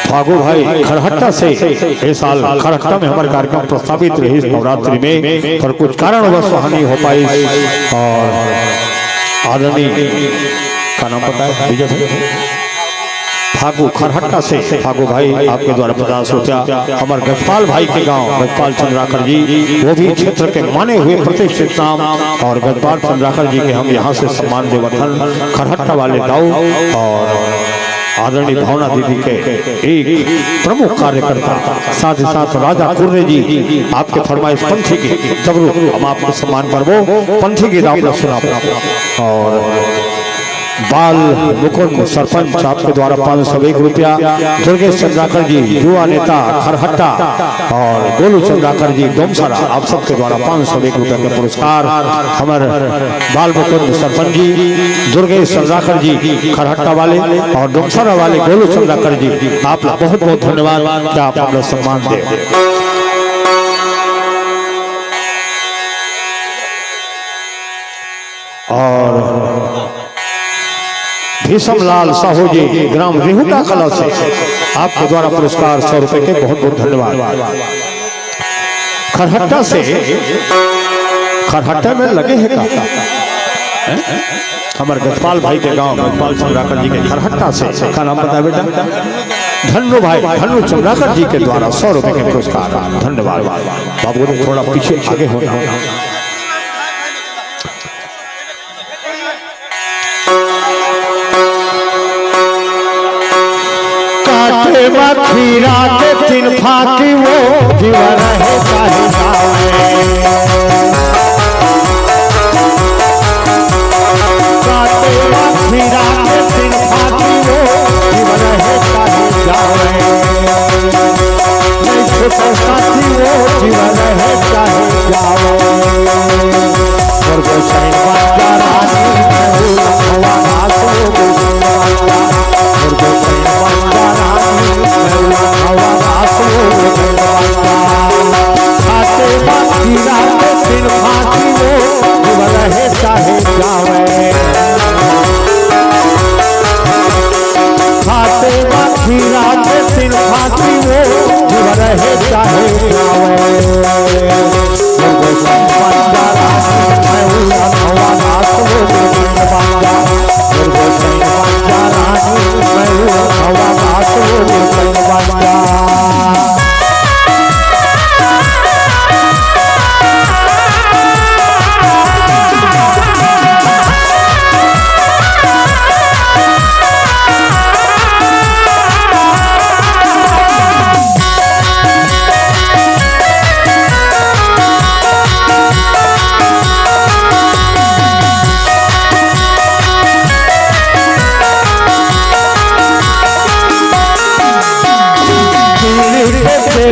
फागू भाई खरहट्टा से इस साल खरहट्टा में हमारे कार्यक्रम प्रस्तावित रही नवरात्रि में, पर कुछ कारणवश हानि हो पाई और आदरणीय का नाम पता है विजय भाई फागू खरहट्टा से फागू भाई आपके द्वारा 50 रुपया हमारे गजपाल भाई के गांव गजपाल चंद्राकर जी, वो भी क्षेत्र के माने हुए प्रतिष्ठित नाम, और गजपाल चंद्राकर जी के हम यहाँ से सम्मान देवथन खरहट्टा वाले दाऊ और आदरणीय भावना दीदी के एक प्रमुख कार्यकर्ता, साथ ही साथ राजा कुर्रे जी आपके फरमाइश पंथी की जरूर हम आपको सम्मान करवो पंथी की आपने सुना और बाल मुकुंद सरपंच आपके द्वारा 501 रुपया, दुर्गेश चंद्राकर जी युवा नेता खरहट्टा और गोलू चंद्राकर जी डोमसरा आप सबके द्वारा 501 रुपया के पुरस्कार हमारे बाल मुकुंद सरपंच जी, दुर्गेश चंद्राकर जी खरहट्टा वाले और डोमसरा वाले गोलू चंद्राकर जी, आप बहुत बहुत धन्यवाद कि आप अपना सम्मान दे। और भीषम लाल साहू जी ग्राम रेहुटा कला से आपके द्वारा पुरस्कार 100 रुपए के बहुत बहुत धन्यवाद। खरहट्टा से खरहट्टा में लगे हैं काका हमारे गजपाल भाई के गांव गजपाल चंद्राकर जी के खरहट्टा से का नाम बताया बेटा धन्नो भाई धन्नो चंद्राकर जी के द्वारा 100 रुपए के पुरस्कार धन्यवाद। बाबू ने थोड़ा पीछे आगे होना मखीरा के 3 फाकी वो जीवन है चाहे काटे मखीरा के 3 फाकी वो जीवन है चाहे जावे नहीं छोटे साथी वो जीवन है चाहे जावे और वो सैन बाजा रानी हवा आसो बाजा और वो सैन बाजा खाते मखीरा के 3 फाकी वो जीवन है चाहे जावे खाते मखीरा के 3 फाकी वो जीवन है चाहे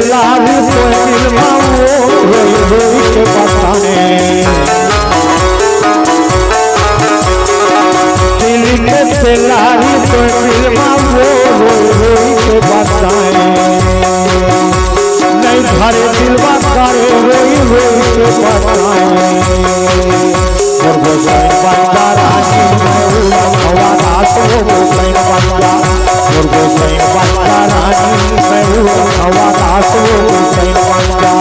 लाल कोई दिलवाओ रोई रोई के बताने दिल के लाल कोई दिलवाओ रोई रोई के बताए नहीं भरे दिलवा करे रोई रोई के बताए और वो जाए बंदा रानी मैं हवा रात वो जाए बंदा और वो जाए बंदा रानी मैं हवा रात वो जाए बंदा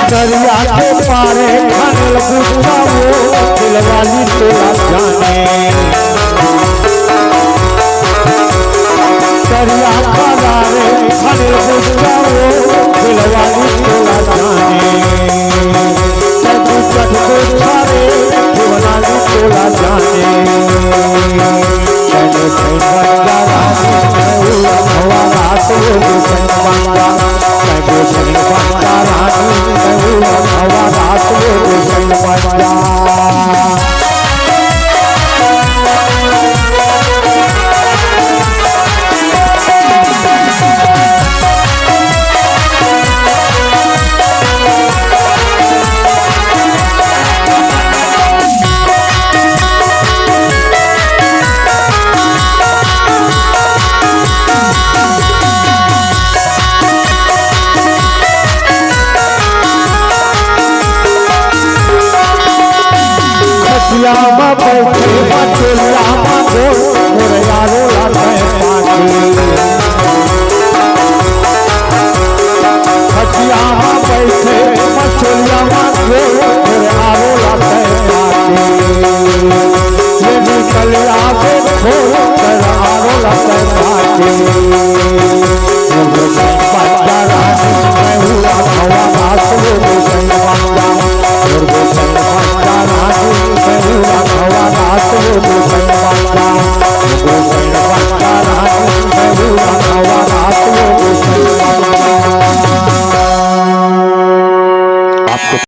दरिया के पारे खनल बुझा वो दिलवाली तोला जाने दरिया पारे खनल बुझा वो दिलवाली तोला जाने सब सठ को छारे दिलवाली तोला जाने चले सैन बंदा रानी हवा रात वो सैन बंदा मैं सैन बंदा रानी हवा रात वो सैन बंदा खटियामा बैठे मचुलियामा गोल मोरे यारो लाटे पाटी खटियामा बैठे मचुलियामा गोल मोरे यारो लाटे पाटी ये निकल आवे